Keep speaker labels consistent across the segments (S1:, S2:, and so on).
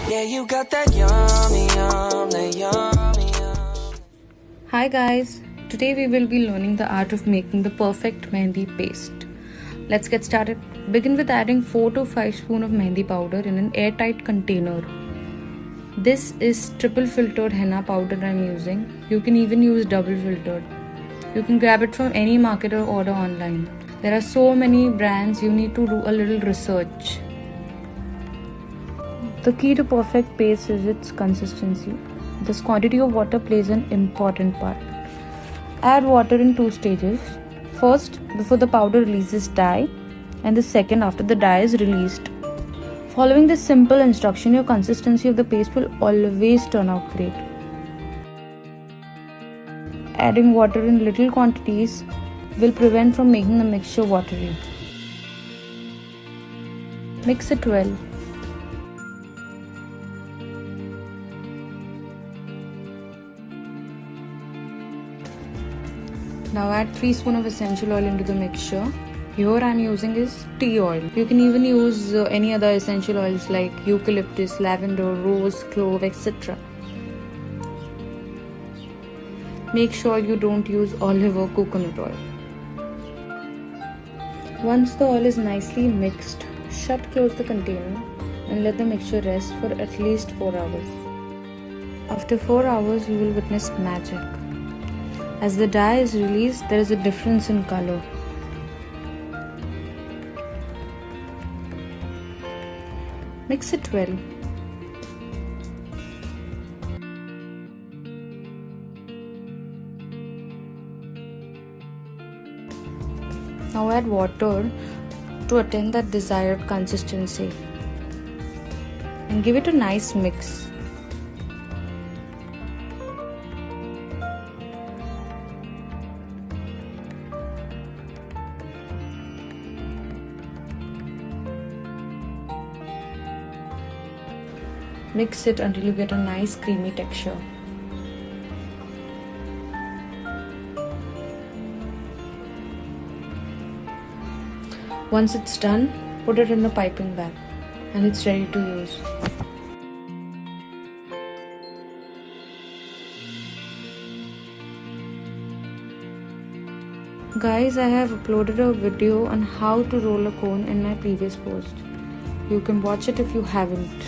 S1: Yeah, you got that yummy, that yummy.
S2: Hi guys, today we will be learning the art of making the perfect mehndi paste. Let's get started. Begin with adding 4 to 5 spoons of mehndi powder in an airtight container. This is triple filtered henna powder I am using. You can even use double filtered. You can grab it from any market or order online. There are so many brands, you need to do a little research. The key to perfect paste is its consistency. This quantity of water plays an important part. Add water in 2 stages. First, before the powder releases dye, and the second after the dye is released. Following this simple instruction, your consistency of the paste will always turn out great. Adding water in little quantities will prevent from making the mixture watery. Mix it well. Now add 3 spoons of essential oil into the mixture. Here I am using is tea oil. You can even use any other essential oils like eucalyptus, lavender, rose, clove, etc. Make sure you don't use olive or coconut oil. Once the oil is nicely mixed, close the container and let the mixture rest for at least 4 hours. After 4 hours, you will witness magic. As the dye is released, there is a difference in color. Mix it well. Now add water to attain that desired consistency and give it a nice mix. Mix it until you get a nice creamy texture. Once it's done, put it in the piping bag and it's ready to use. Guys, I have uploaded a video on how to roll a cone in my previous post. You can watch it if you haven't.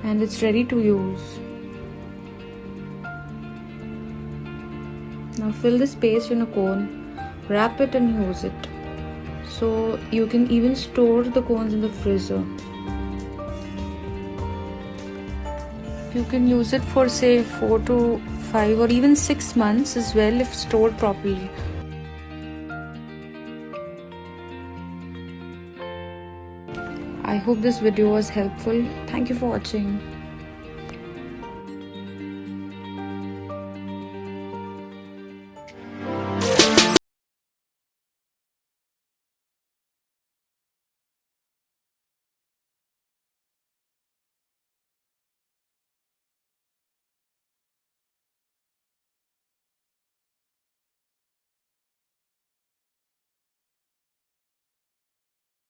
S2: And it's ready to use. Now fill this paste in a cone, wrap it and use it. So you can even store the cones in the freezer. You can use it for say 4 to 5 or even 6 months as well if stored properly. I hope this video was helpful. Thank you for watching.